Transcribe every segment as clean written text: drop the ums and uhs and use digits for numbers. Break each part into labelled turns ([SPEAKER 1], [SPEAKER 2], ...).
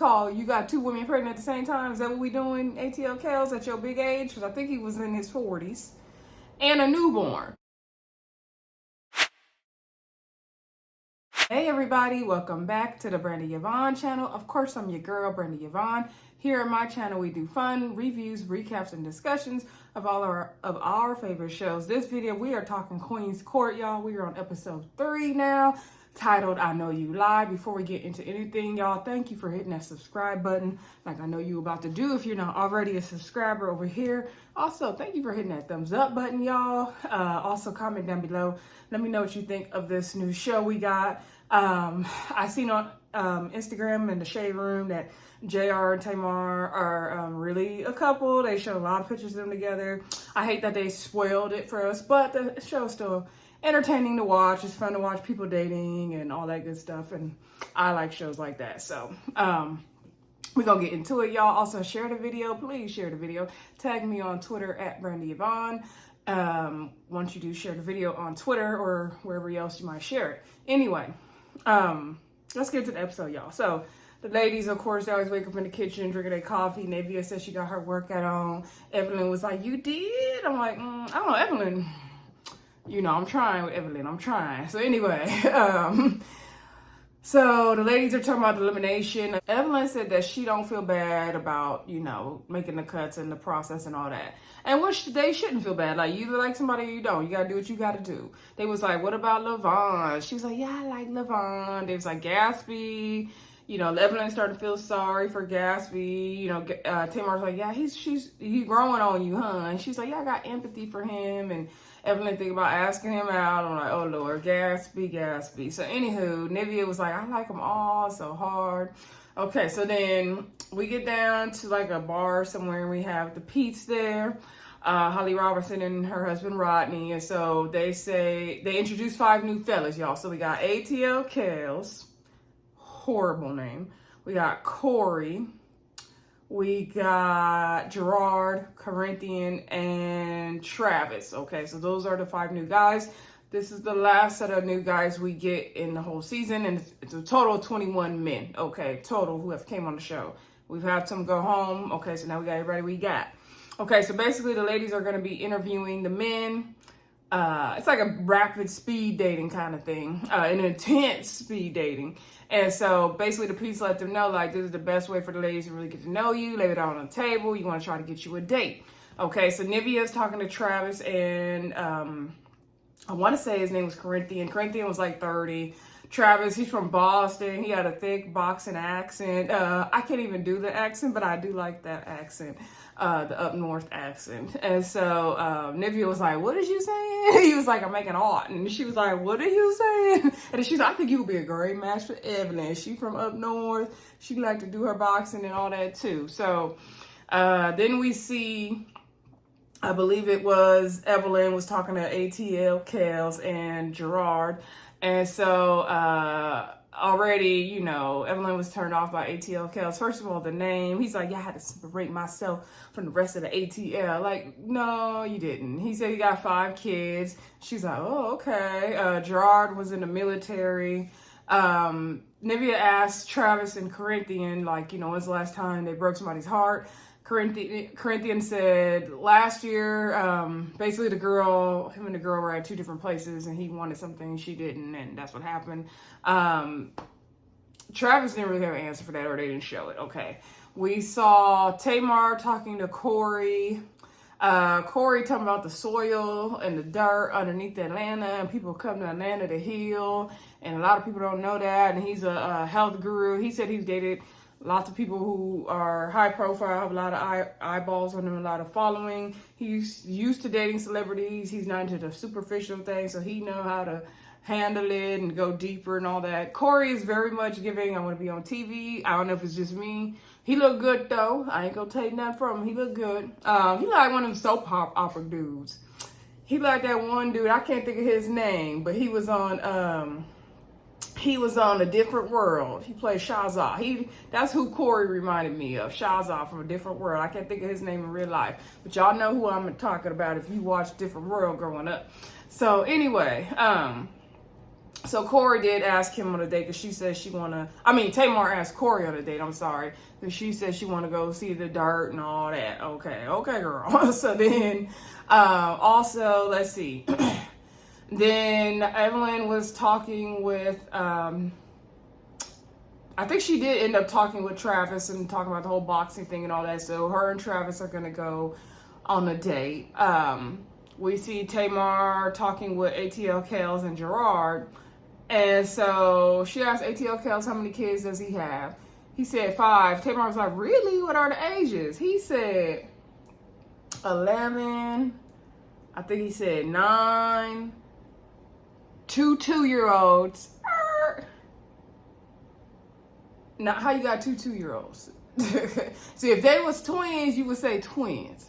[SPEAKER 1] called You Got Two Women Pregnant at the Same Time. Is that what we doing, ATL Kels, at your big age? Because I think he was in his 40s. And a newborn. Hey everybody, welcome back to the Brandy Yvonne channel. Of course, I'm your girl, Brandy Yvonne. Here on my channel, we do fun reviews, recaps, and discussions of all our favorite shows. This video, we are talking Queen's Court, y'all. We are on episode 3 now, titled I Know You Lie. Before we get into anything, y'all, thank you for hitting that subscribe button, like I know you're about to do if you're not already a subscriber over here. Also, thank you for hitting that thumbs up button, y'all. Also, comment down below. Let me know what you think of this new show we got. I seen on Instagram in the Shade Room that JR and Tamar are really a couple. They show a lot of pictures of them together. I hate that they spoiled it for us, but the show's still entertaining to watch. It's fun to watch people dating and all that good stuff, and I like shows like that. So we're gonna get into it, y'all. Also, share the video. Please share the video. Tag me on Twitter at Brandy Yvonne. Once you do, share the video on Twitter or wherever else you might share it. Anyway, let's get to the episode, y'all. So the ladies, of course, they always wake up in the kitchen drinking their coffee. Nivea said she got her workout on. Evelyn was like, "You did?" I'm like, I don't know, Evelyn. You know, I'm trying with Evelyn. I'm trying. So anyway, so the ladies are talking about the elimination. Evelyn said that she don't feel bad about, you know, making the cuts and the process and all that. And which they shouldn't feel bad. Like, you either like somebody or you don't. You got to do what you got to do. They was like, what about Levon? She was like, yeah, I like Levon. They was like, Gatsby. You know, Evelyn started to feel sorry for Gatsby. You know, Tamar's like, yeah, he's growing on you, huh? And she's like, yeah, I got empathy for him. And Evelyn think about asking him out. I'm like, oh Lord, Gatsby. So anywho, Nivea was like, I like them all so hard. Okay, so then we get down to like a bar somewhere and we have the Pete's there. Holly Robertson and her husband Rodney. And so they introduced 5 new fellas, y'all. So we got ATL Kels, horrible name. We got Corey. We got Gerard, Corinthian, and Travis. Okay, so those are the 5 new guys. This is the last set of new guys we get in the whole season, and it's a total of 21 men, okay, total, who have came on the show. We've had some go home. Okay, so now we got everybody we got. Okay, so basically the ladies are going to be interviewing the men. It's like a rapid speed dating kind of thing, an intense speed dating. And so basically the police let them know, like, this is the best way for the ladies to really get to know you, lay it out on the table. You want to try to get you a date. Okay, so Nivea's talking to Travis, and I want to say his name was Corinthian. Corinthian was like 30. Travis, he's from Boston. He had a thick boxing accent. I can't even do the accent, but I do like that accent, the up north accent. And so Nivea was like, what is you saying? He was like, I'm making art. And she was like, what are you saying? And she's like, I think you would be a great match for Evelyn. She from up north. She like to do her boxing and all that too. So then we see, I believe it was Evelyn was talking to ATL Kels and Gerard. And so already, you know, Evelyn was turned off by ATL Kels. First of all, the name, he's like, yeah, I had to separate myself from the rest of the ATL. Like, no, you didn't. He said he got 5 kids. She's like, oh, okay. Gerard was in the military. Nivea asked Travis and Corinthian, like, you know, when's the last time they broke somebody's heart? Corinthian said last year, basically him and the girl were at 2 different places and he wanted something she didn't, and that's what happened. Travis didn't really have an answer for that, or they didn't show it. Okay. We saw Tamar talking to Corey. Corey talking about the soil and the dirt underneath Atlanta, and people come to Atlanta to heal, and a lot of people don't know that, and he's a health guru. He said he's dated lots of people who are high profile, have a lot of eyeballs on him, a lot of following. He's used to dating celebrities. He's not into the superficial things, so he know how to handle it and go deeper and all that. Corey is very much giving, I want to be on TV. I don't know if it's just me. He looked good though. I ain't gonna take nothing from him. He looked good. He like one of them soap opera dudes. He like that one dude, I can't think of his name, but he was on A Different World. He played Shazza. That's who Corey reminded me of. Shazza from A Different World. I can't think of his name in real life, but y'all know who I'm talking about if you watched Different World growing up. So anyway, So Corey did ask him on a date because she said Tamar asked Corey on a date, I'm sorry. Because she said she want to go see the dirt and all that. Okay, girl. So then, also, let's see. Then Evelyn was talking with, I think she did end up talking with Travis and talking about the whole boxing thing and all that. So her and Travis are going to go on a date. We see Tamar talking with ATL Kales and Gerard. And so she asked ATL Kales how many kids does he have. He said 5. Tamar was like, really? What are the ages? He said 11. I think he said 9. 2 2-year-olds. Now, how you got 2 2-year-olds? See, if they was twins, you would say twins.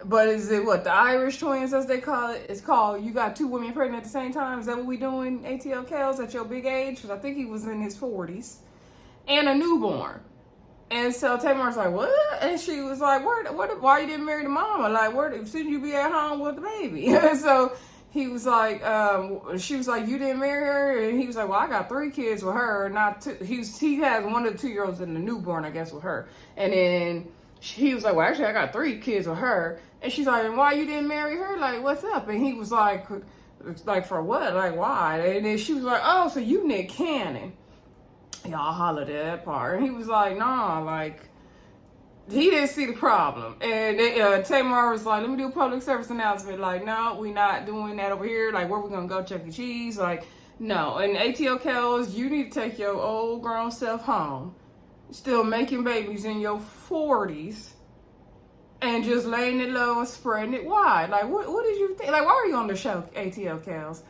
[SPEAKER 1] But is it what, the Irish twins, as they call it? It's called, you got 2 women pregnant at the same time? Is that what we doing, ATL Kales, at your big age? Because I think he was in his 40s. And a newborn. And so Tamar's like, what? And she was like, why you didn't marry the mama? Like, shouldn't you be at home with the baby? And so he was like, she was like, you didn't marry her? And he was like, well, I got 3 kids with her, not 2. He has 1 of the 2-year-olds and the newborn, I guess, with her. And then he was like, well, actually, I got 3 kids with her. And she's like, and why you didn't marry her? Like, what's up? And he was like, for what? Like, why? And then she was like, oh, so you Nick Cannon. Y'all hollered at that part. And he was like, nah, like, he didn't see the problem. And Tamar was like, let me do a public service announcement. Like, no, we not doing that over here. Like, where we gonna go, Chuck E. Cheese? Like, no. And ATL Kales, you need to take your old grown self home. Still making babies in your 40s. And just laying it low and spreading it wide. Like, what did you think? Like, why are you on the show, ATL Kales?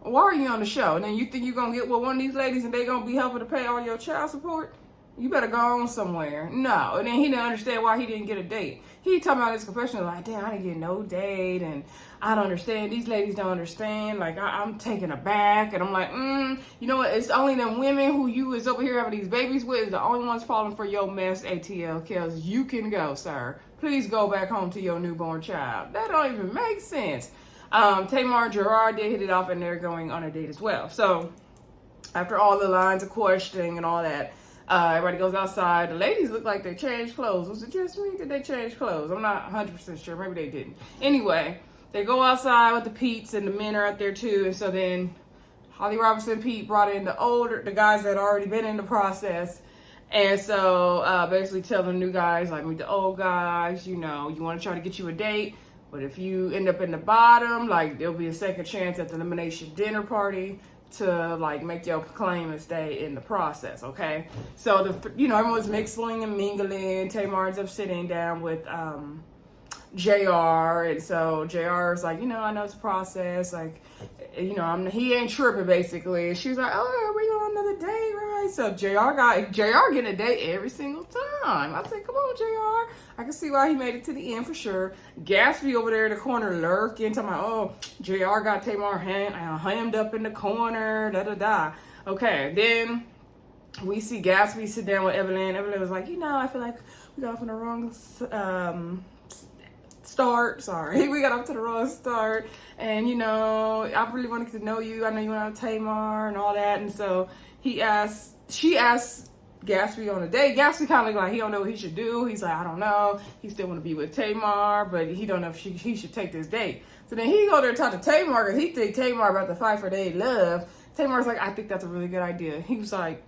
[SPEAKER 1] Why are you on the show? And then you think you're going to get with one of these ladies and they going to be helping to pay all your child support? You better go on somewhere. No. And then he didn't understand why he didn't get a date. He talking about his confession like, damn, I didn't get no date. And I don't understand. These ladies don't understand. Like, I'm taken aback. And I'm like, you know what? It's only them women who you is over here having these babies with is the only ones falling for your mess, ATL Kales. You can go, sir. Please go back home to your newborn child. That don't even make sense. Tamar and Gerard did hit it off and they're going on a date as well. So after all the lines of questioning and all that, everybody goes outside. The ladies look like they changed clothes. Was it just me? Did they change clothes? I'm not 100% sure. Maybe they didn't. Anyway, they go outside with the Pete's and the men are out there too. And so then Holly Robertson and Pete brought in the guys that had already been in the process. And so basically tell the new guys, like, meet the old guys, you know, you want to try to get you a date. But if you end up in the bottom, like, there'll be a second chance at the Elimination dinner party to, like, make your claim and stay in the process, okay? So, everyone's mixing and mingling. Tamar ends up sitting down with JR. And so JR is like, I know it's a process. Like, he ain't tripping, basically. And she was like, oh, we on another date, right? So JR getting a date every single time. I said, come on, JR. I can see why he made it to the end for sure. Gatsby over there in the corner lurking, talking about, oh, JR got Tamar hemmed up in the corner, da-da-da. Okay, then we see Gatsby sit down with Evelyn. Evelyn was like, I feel like we got off on the wrong start. Sorry, we got off to the wrong start. And, I really want to get to know you. I know you went out with Tamar and all that. And so she asked Gatsby on a date. Gatsby kind of like, he don't know what he should do. He's like, I don't know. He still want to be with Tamar, but he don't know if he should take this date. So then he go there and talk to Tamar because he think Tamar about to fight for their love. Tamar's like, I think that's a really good idea. He was like,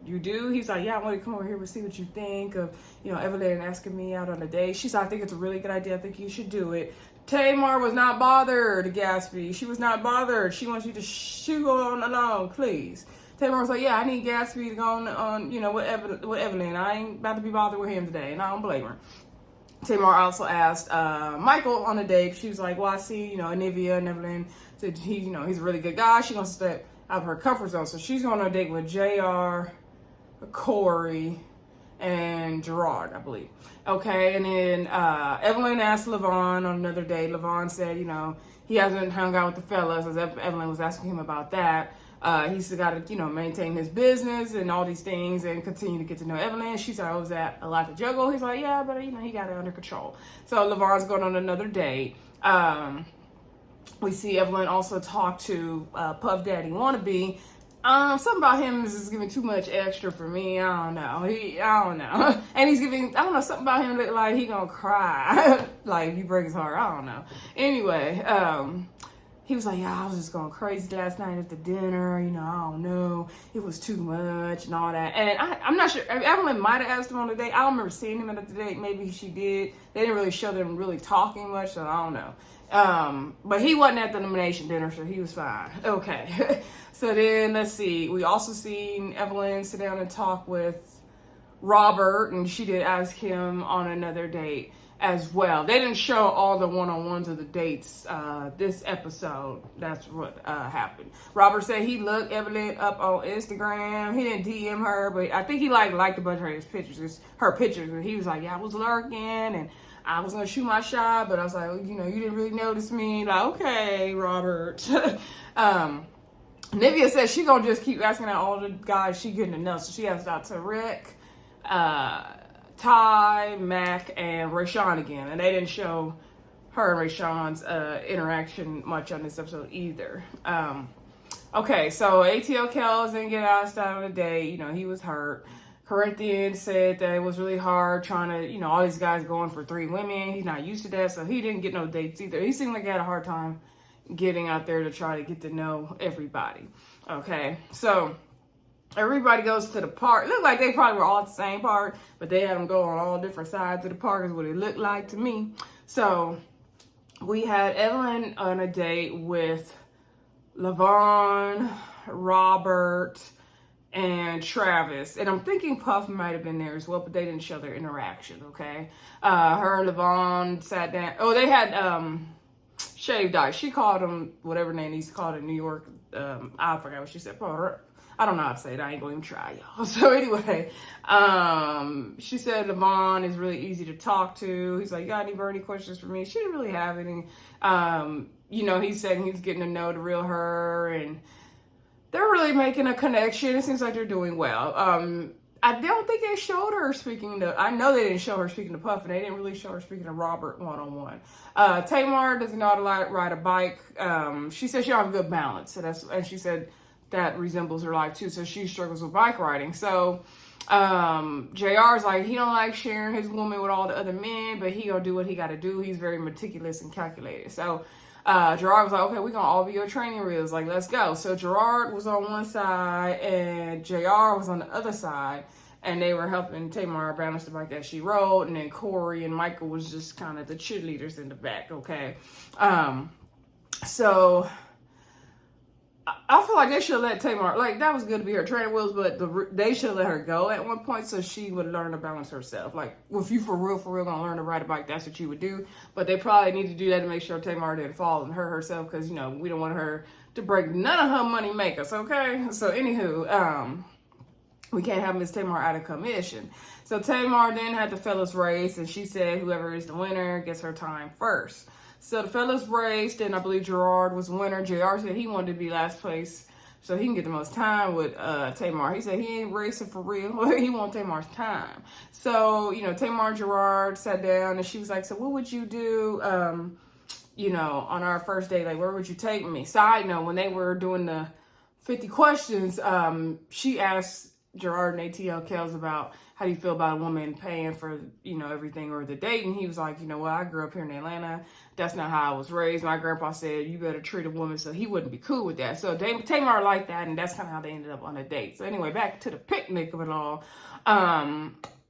[SPEAKER 1] you do? He's like, yeah, I want to come over here and see what you think of, Evelyn asking me out on a date. She's like, I think it's a really good idea. I think you should do it. Tamar was not bothered, Gatsby. She was not bothered. She wants you to shoot on along, please. Tamar was like, yeah, I need Gatsby to go on with Evelyn. I ain't about to be bothered with him today, and I don't blame her. Tamar also asked Michael on a date. She was like, well, I see, Nivea and Evelyn said he's a really good guy. She wants to step out of her comfort zone. So she's going on a date with JR, Corey, and Gerard, I believe. Okay, and then Evelyn asked Levon on another date. Levon said, he hasn't hung out with the fellas, as Evelyn was asking him about that. He's got to, maintain his business and all these things and continue to get to know Evelyn. She said, was that a lot to juggle? He's like, yeah, but, he got it under control. So Levon's going on another date. We see Evelyn also talk to Puff Daddy Wannabe. Something about him is just giving too much extra for me. I don't know. I don't know. And he's giving, I don't know, something about him look like he gonna cry. Like, if you break his heart. I don't know. Anyway, he was like, yeah, I was just going crazy last night at the dinner. You know, I don't know. It was too much and all that. And I'm not sure. Evelyn might have asked him on the date. I don't remember seeing him at the date. Maybe she did. They didn't really show them really talking much, so I don't know. But he wasn't at the elimination dinner, so he was fine. Okay. So then, let's see. We also seen Evelyn sit down and talk with Robert, and she did ask him on another date as well. They didn't show all the one-on-ones of the dates this episode. That's what happened. Robert said he looked Evelyn up on Instagram. He didn't DM her, but I think he liked a bunch of her pictures. And he was like, yeah, I was lurking and I was gonna shoot my shot, but I was like, you know, you didn't really notice me. Like, okay, Robert. Nivea said she gonna just keep asking out all the guys she getting to know. So she asked out to Rick, Ty, Mac, and Rayshawn again. And they didn't show her and Rayshawn's interaction much on this episode either. Okay, so ATL Kells didn't get asked out on the date. You know, he was hurt. Corinthian said that it was really hard trying to, you know, all these guys going for 3 women. He's not used to that, so he didn't get no dates either. He seemed like he had a hard time getting out there to try to get to know everybody. Okay, so everybody goes to the park. It looked like they probably were all at the same park, but they had them go on all different sides of the park is what it looked like to me. So we had Evelyn on a date with Levon, Robert, and Travis. And I'm thinking Puff might have been there as well, but they didn't show their interaction, okay? Her and Levon sat down. Oh, they had shaved ice. She called him whatever name he's called in New York. I forgot what she said. I don't know how to say it. I ain't going to even try, y'all. So anyway, she said Levon is really easy to talk to. He's like, you got any burning questions for me? She didn't really have any. You know, he said he's getting to know the real her, and they're really making a connection. It seems like they're doing well. I don't think they showed her speaking to, I know they didn't show her speaking to Puff, and they didn't really show her speaking to Robert one-on-one. Tamar doesn't know how to ride a bike. She said she don't have a good balance. So and she said that resembles her life too. So she struggles with bike riding. So JR's like, he don't like sharing his woman with all the other men, but he gonna do what he gotta do. He's very meticulous and calculated. So Gerard was like, okay, we're gonna all be your training wheels. Like, let's go. So Gerard was on one side and JR was on the other side. And they were helping Tamar balance the bike as she rode. And then Corey and Michael was just kind of the cheerleaders in the back, okay? So I feel like they should let Tamar, like, that was good to be her training wheels, but they should let her go at one point so she would learn to balance herself. Like, if you for real gonna learn to ride a bike, that's what you would do. But they probably need to do that to make sure Tamar didn't fall and hurt herself, because, you know, we don't want her to break none of her money makers, okay? So anywho, we can't have Miss Tamar out of commission. So Tamar then had the fellas race, and she said whoever is the winner gets her time first. So the fellas raced, and I believe Gerard was the winner. JR said he wanted to be last place so he can get the most time with Tamar. He said he ain't racing for real. He want Tamar's time. So, you know, Tamar and Gerard sat down, and she was like, so what would you do, you know, on our first date? Like, where would you take me? Side note, when they were doing the 50 questions, she asked Gerard and ATL Kells about how do you feel about a woman paying for, you know, everything or the date. And he was like, you know what, I grew up here in Atlanta. That's not how I was raised. My grandpa said you better treat a woman, so he wouldn't be cool with that. So Tamar liked that, and that's kind of how they ended up on a date. So anyway, back to the picnic of it all.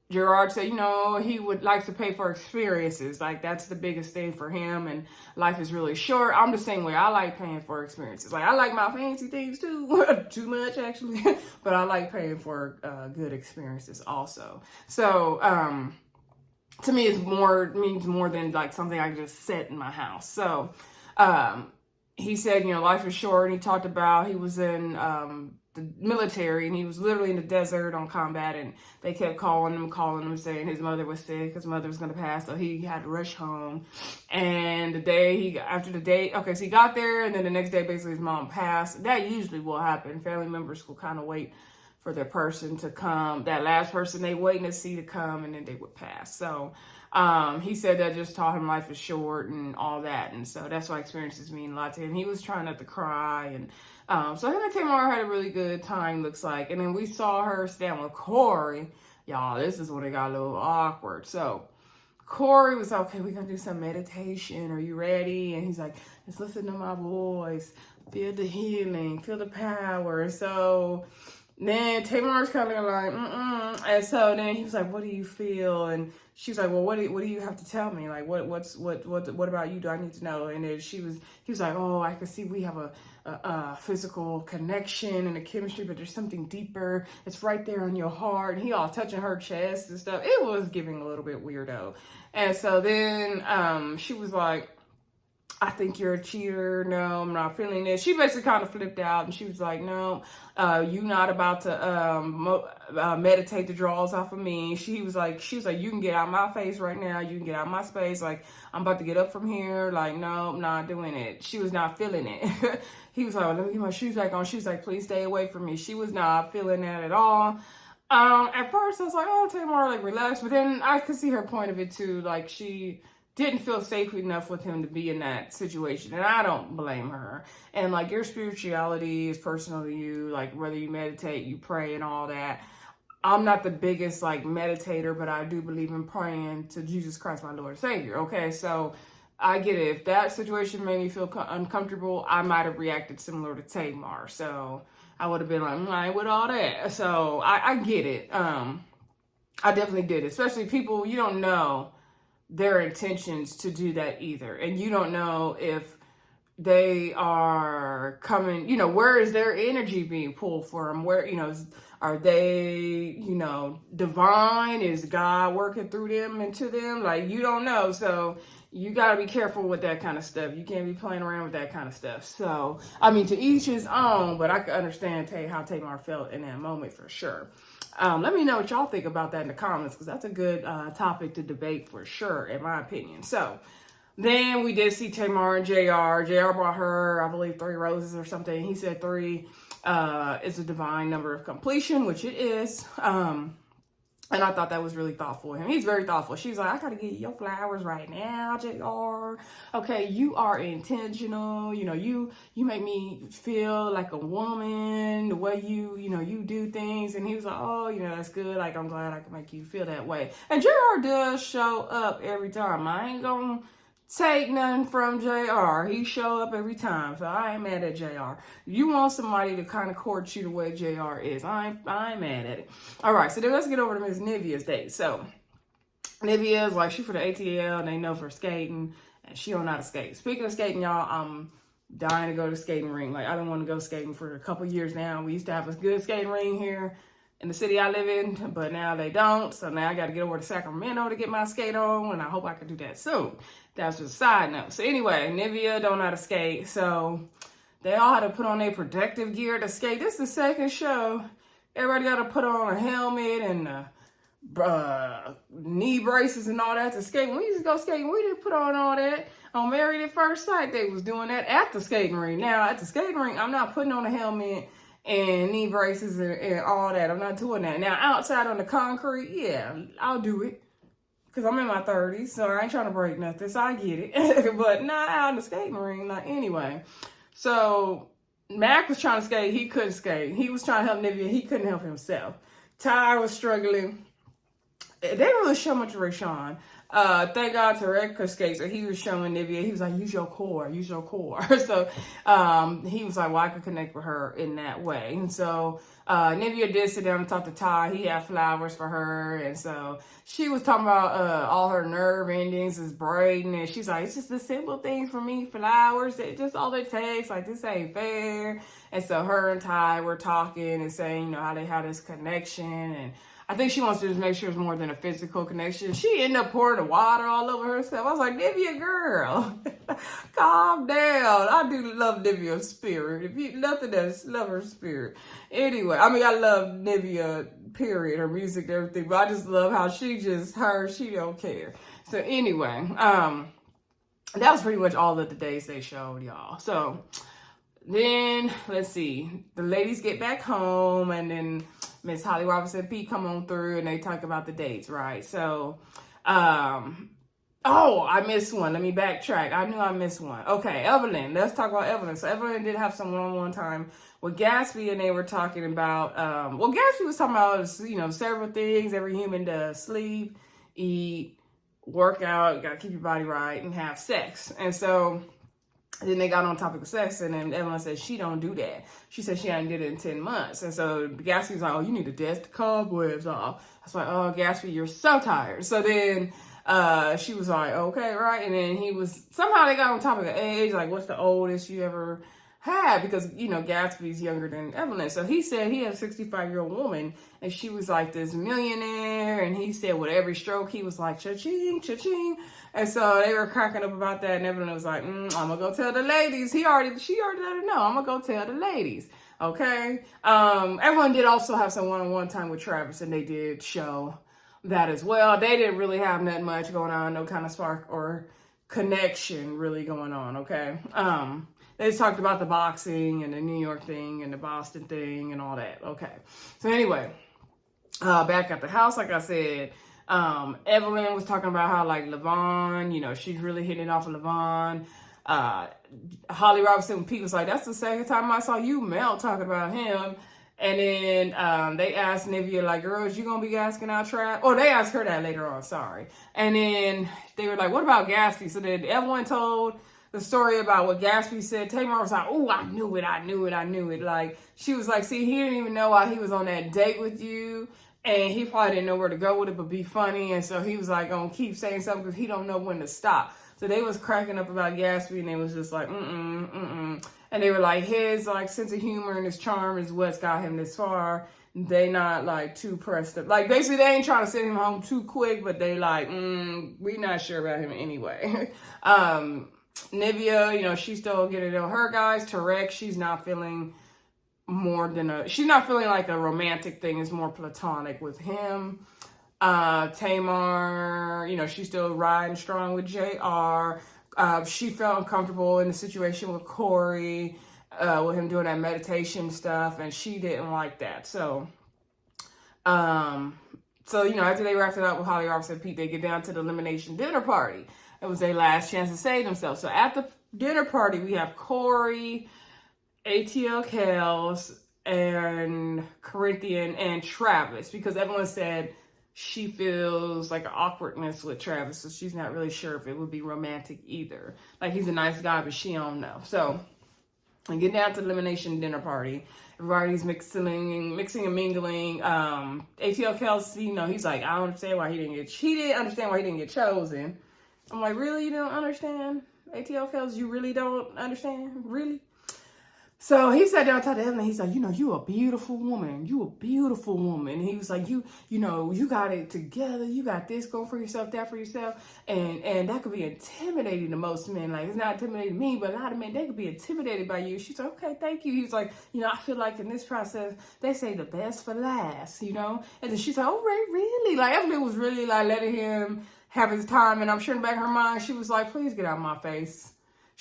[SPEAKER 1] Gerard said, you know, he would like to pay for experiences. Like, that's the biggest thing for him, and life is really short. I'm the same way. I like paying for experiences. Like, I like my fancy things too, too much actually, but I like paying for good experiences also. So, to me, means more than like something I can just set in my house. So, he said, you know, life is short, and he talked about he was in the military, and he was literally in the desert on combat, and they kept calling him saying his mother was sick, his mother was going to pass, so he had to rush home. And the day after the day, okay, so he got there, and then the next day basically his mom passed. That usually will happen. Family members will kind of wait for their person to come, that last person they waiting to see to come, and then they would pass. So he said that just taught him life is short and all that. And so that's why experiences mean a lot to him. He was trying not to cry. And so him and Tamar had a really good time, looks like. And then we saw her stand with Corey. Y'all, this is when it got a little awkward. So Corey was like, okay, we're going to do some meditation. Are you ready? And he's like, just listen to my voice. Feel the healing. Feel the power. And so then Tamar's kind of like, And so then he was like, what do you feel? And she's like, well, what do you have to tell me? Like, what about you do I need to know? And then he was like, oh, I can see we have a physical connection and a chemistry, but there's something deeper. It's right there on your heart. And he all touching her chest and stuff. It was giving a little bit weirdo. And so then she was like, I think you're a cheater. No, I'm not feeling this. She basically kind of flipped out, and she was like, no, you not about to meditate the draws off of me. She was like, you can get out my face right now. You can get out my space. Like, I'm about to get up from here. Like, no, I'm not doing it. She was not feeling it. He was like, well, let me get my shoes back on. She was like, please stay away from me. She was not feeling that at all. At first I was like, oh, Tamar, like, relax. But then I could see her point of it too. Like, she didn't feel safe enough with him to be in that situation. And I don't blame her. And like, your spirituality is personal to you. Like, whether you meditate, you pray and all that. I'm not the biggest like meditator, but I do believe in praying to Jesus Christ, my Lord and Savior. Okay. So I get it. If that situation made me feel uncomfortable, I might have reacted similar to Tamar. So I would have been like, I ain't with all that. So I get it. I definitely did. Especially people you don't know their intentions to do that either. And you don't know if they are coming, where is their energy being pulled from? Where, are they, divine? Is God working through them and to them? Like, you don't know. So you got to be careful with that kind of stuff. You can't be playing around with that kind of stuff. So, I mean, to each his own, but I can understand how Tamar felt in that moment for sure. Let me know what y'all think about that in the comments, because that's a good topic to debate for sure, in my opinion. So then we did see Tamar and JR. JR brought her, I believe, 3 roses or something. He said 3 is a divine number of completion, which it is. And I thought that was really thoughtful of him. He's very thoughtful. She's like, I got to get you your flowers right now, JR. Okay, you are intentional. You make me feel like a woman, the way you do things. And he was like, oh, that's good. Like, I'm glad I can make you feel that way. And JR does show up every time. I ain't going to take nothing from JR. He show up every time. So I ain't mad at JR. You want somebody to kind of court you the way JR is. I ain't mad at it. All right, so then let's get over to Miss Nivea's date. So Nivea is like, she for the ATL, and they know for skating, and she don't know how to skate. Speaking of skating, y'all, I'm dying to go to the skating ring. Like, I don't want to go skating for a couple years now. We used to have a good skating ring here in the city I live in, but now they don't. So now I got to get over to Sacramento to get my skate on, and I hope I can do that soon. That's just a side note. So anyway, Nivea don't know how to skate, so they all had to put on their protective gear to skate. This is the second show. Everybody got to put on a helmet and knee braces and all that to skate. When we used to go skating, we didn't put on all that. On Married at First Sight, they was doing that at the skating rink. Now, at the skating rink, I'm not putting on a helmet and knee braces and all that. I'm not doing that. Now, outside on the concrete, yeah, I'll do it. Because I'm in my 30s, so I ain't trying to break nothing, so I get it. But not out in the skating ring, not anyway. So Mac was trying to skate. He couldn't skate. He was trying to help Nivea. He couldn't help himself. Ty was struggling. They didn't really show much of Rashawn. Thank God Tarek could skate, so he was showing Nivea. He was like, use your core. So he was like, well, I could connect with her in that way. And so Nivea did sit down and talk to Ty. He had flowers for her. And so she was talking about all her nerve endings is braiding. And she's like, it's just the simple things for me, flowers. It's just all it takes. Like, this ain't fair. And so her and Ty were talking and saying, how they had this connection. And I think she wants to just make sure it's more than a physical connection. She ended up pouring the water all over herself. I was like, Nivea, girl, calm down. I do love Nivea's spirit. If you nothing else, love her spirit. Anyway, I mean, I love Nivea, period, her music and everything, but I just love how she don't care. So anyway, that was pretty much all of the days they showed, y'all. So then, let's see, the ladies get back home, and then Miss Holly Robinson and Pete come on through and they talk about the dates, right? So, oh, I missed one. Let me backtrack. I knew I missed one. Okay, Evelyn. Let's talk about Evelyn. So Evelyn did have some one-on-one time with Gatsby, and they were talking about, well, Gatsby was talking about, several things every human does: sleep, eat, work out, got to keep your body right, and have sex. And so then they got on topic of sex, and then Evelyn said she don't do that. She said she hadn't did it in 10 months. And so Gatsby was like, oh, you need to dust the cobwebs off. I was like, oh, Gatsby, you're so tired. So then she was like, okay, right. And then somehow they got on topic of age, like what's the oldest you ever had? Because, Gatsby's younger than Evelyn. So he said he had a 65-year-old woman, and she was like this millionaire. And he said with every stroke, he was like, cha-ching, cha-ching. And so they were cracking up about that. And Evelyn was like, I'm going to go tell the ladies. She already let her know. I'm going to go tell the ladies. Okay. Evelyn did also have some one-on-one time with Travis, and they did show that as well. They didn't really have that much going on, no kind of spark or connection really going on, okay? They just talked about the boxing and the New York thing and the Boston thing and all that, okay? So anyway, back at the house, like I said, Evelyn was talking about how, like, Levon, she's really hitting it off of Levon. Holly Robinson and Pete was like, that's the second time I saw you, Mel, talking about him. And then they asked Nivea, like, girls, you going to be asking out Trav? Oh, they asked her that later on, sorry. And then they were like, what about Gatsby? So then everyone told the story about what Gatsby said. Tamar was like, oh, I knew it. Like, she was like, see, he didn't even know why he was on that date with you. And he probably didn't know where to go with it, but be funny. And so he was like, going to keep saying something because he don't know when to stop. So they was cracking up about Gatsby, and they was just like, And they were like, his like sense of humor and his charm is what's got him this far. They not like too pressed up. Like basically they ain't trying to send him home too quick, but they like, we not sure about him anyway. Nivea, she's still getting to know her guys. Tarek, she's not feeling she's not feeling like a romantic thing. It's more platonic with him. Tamar, she's still riding strong with JR. She felt uncomfortable in the situation with Corey, with him doing that meditation stuff, and she didn't like that. So, after they wrapped it up with Holly Robinson and Pete, they get down to the Elimination dinner party. It was their last chance to save themselves. So at the dinner party, we have Corey, ATL Kels, and Corinthian, and Travis, because Evelyn said she feels like an awkwardness with Travis, so she's not really sure if it would be romantic either. Like, he's a nice guy, but she don't know. So, and get down to the Elimination dinner party. Everybody's mixing and mingling. ATL Kelsey, he's like, I don't understand why he didn't get cheated. Understand why he didn't get chosen. I'm like, really? You don't understand? ATL Kelsey, you really don't understand? Really? So he sat down and talked to Evelyn. He's like, you a beautiful woman. You a beautiful woman. And he was like, you got it together. You got this going for yourself, that for yourself. And that could be intimidating to most men. Like, it's not intimidating to me, but a lot of men, they could be intimidated by you. She's like, okay, thank you. He's like, I feel like in this process, they say the best for last, And then she's like, oh, really? Like, Evelyn was really like letting him have his time. And I'm sure in the back of her mind, she was like, please get out of my face.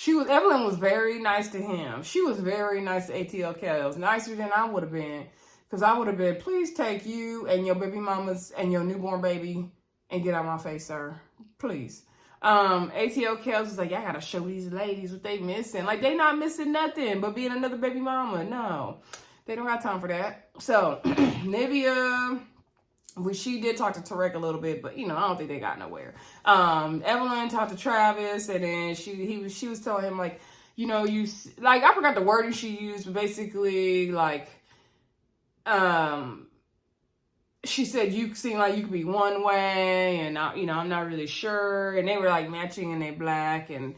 [SPEAKER 1] Evelyn was very nice to him. She was very nice to ATL Kels, nicer than I would have been. Because I would have been, please take you and your baby mamas and your newborn baby and get out of my face, sir. Please. ATL Kels was like, I gotta show these ladies what they missing. Like, they not missing nothing but being another baby mama. No, they don't have time for that. So, Nivea, she did talk to Tarek a little bit, but I don't think they got nowhere. Evelyn talked to Travis, and then she was telling him, like, I forgot the wording she used, but basically, like, she said, you seem like you could be one way, and I'm not really sure. And they were like matching, and they black, and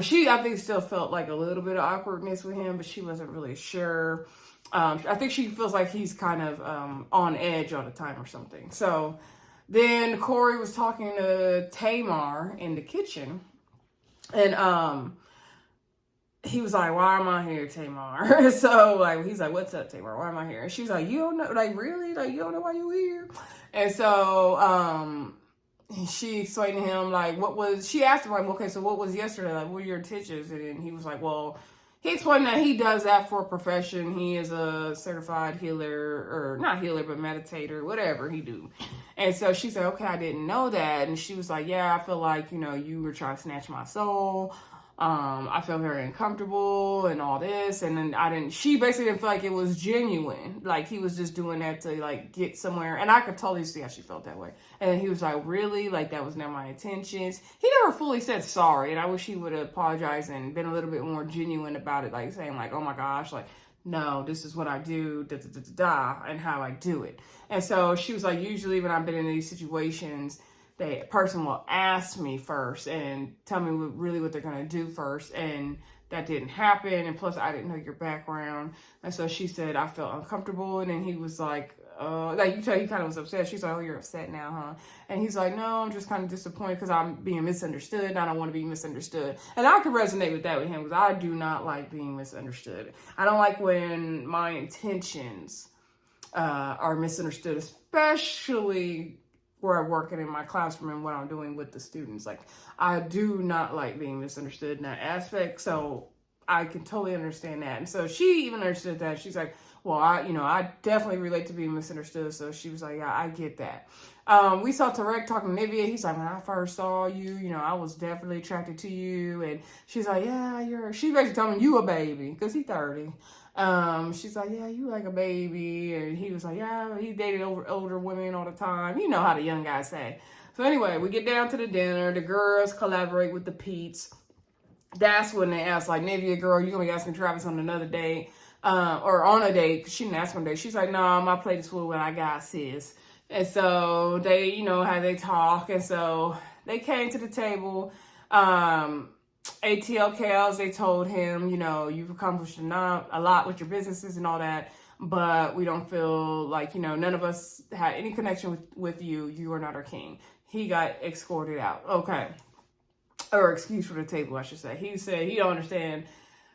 [SPEAKER 1] she, I think, still felt like a little bit of awkwardness with him, but she wasn't really sure. I think she feels like he's kind of on edge all the time or something. So then Corey was talking to Tamar in the kitchen, and he was like, why am I here, Tamar? So like, he's like, what's up, Tamar? Why am I here? And she's like, you don't know, like, really? Like, you don't know why you're here? And so she explained to him, like, she asked him, like, okay, so what was yesterday? Like, what were your intentions? And then he was like, well, he explained that he does that for a profession. He is a certified healer, or not healer, but meditator, whatever he do. And so she said, okay, I didn't know that. And she was like, yeah, I feel like, you were trying to snatch my soul. I felt very uncomfortable and all this. And then she basically didn't feel like it was genuine. Like he was just doing that to like get somewhere. And I could totally see how she felt that way. And he was like, really? Like that was never my intentions. He never fully said sorry. And I wish he would have apologized and been a little bit more genuine about it. Like saying like, oh my gosh, like, no, this is what I do, and how I do it. And so she was like, usually when I've been in these situations, the person will ask me first and tell me what they're going to do first. And that didn't happen. And plus, I didn't know your background. And so she said, I felt uncomfortable. And then he was like you tell he kind of was upset. She's like, oh, you're upset now, huh? And he's like, no, I'm just kind of disappointed because I'm being misunderstood. And I don't want to be misunderstood. And I can resonate with that with him because I do not like being misunderstood. I don't like when my intentions are misunderstood, especially where I work and in my classroom and what I'm doing with the students. Like, I do not like being misunderstood in that aspect. So I can totally understand that. And so she even understood that. She's like, well, I definitely relate to being misunderstood. So she was like, yeah, I get that. We saw Tarek talking to Nivea. He's like, when I first saw you, I was definitely attracted to you. And she's like, yeah, she's basically telling you a baby because he's 30. She's like, yeah, you like a baby. And he was like, yeah, he dated older women all the time. You know how the young guys say. So anyway, we get down to the dinner. The girls collaborate with the Pete's. That's when they asked, like, Nivea, girl, you gonna be asking Travis on another date, or on a date? She didn't ask one day. She's like, no, my plate is full. What I got, sis. And so they, how they talk. And so they came to the table. ATLKLs, they told him, you've accomplished a lot with your businesses and all that, but we don't feel like, none of us had any connection with you. You are not our king. He got escorted out. Okay. Or excuse for the table, I should say. He said he don't understand,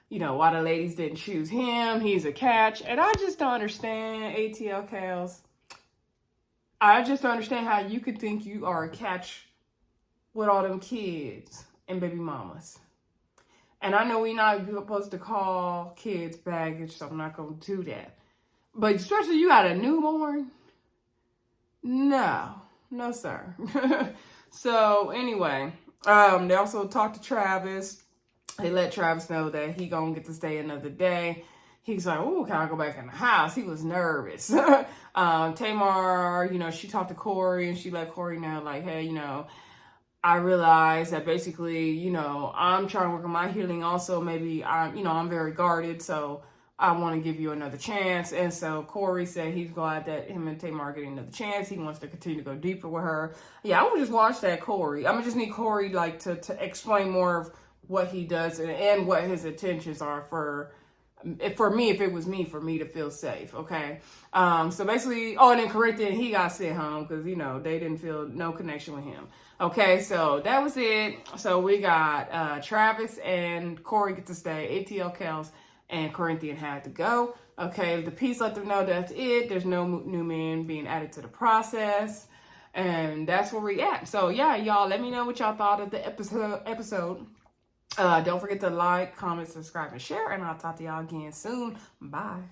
[SPEAKER 1] why the ladies didn't choose him. He's a catch. And I just don't understand, ATLKLs. I just don't understand how you could think you are a catch with all them kids and baby mamas. And I know we're not supposed to call kids baggage, so I'm not going to do that. But especially you got a newborn? No, sir. So anyway, they also talked to Travis. They let Travis know that he gonna get to stay another day. He's like, oh, can I go back in the house? He was nervous. Tamar, she talked to Corey and she let Corey know, like, hey, I realized that basically, I'm trying to work on my healing also. Maybe I'm very guarded, so I want to give you another chance. And so Corey said he's glad that him and Tamar are getting another chance. He wants to continue to go deeper with her. Yeah, I would just watch that Corey. I'm gonna just need Corey like to explain more of what he does and what his intentions are for me, if it was me, for me to feel safe, okay? So basically, and then Corinthian, he got sent home because, they didn't feel no connection with him. Okay, so that was it. So we got Travis and Corey get to stay, ATLKLs, and Corinthian had to go. Okay, the Peace let them know that's it. There's no new men being added to the process. And that's where we at. So yeah, y'all, let me know what y'all thought of the episode. Don't forget to like, comment, subscribe, and share. And I'll talk to y'all again soon. Bye.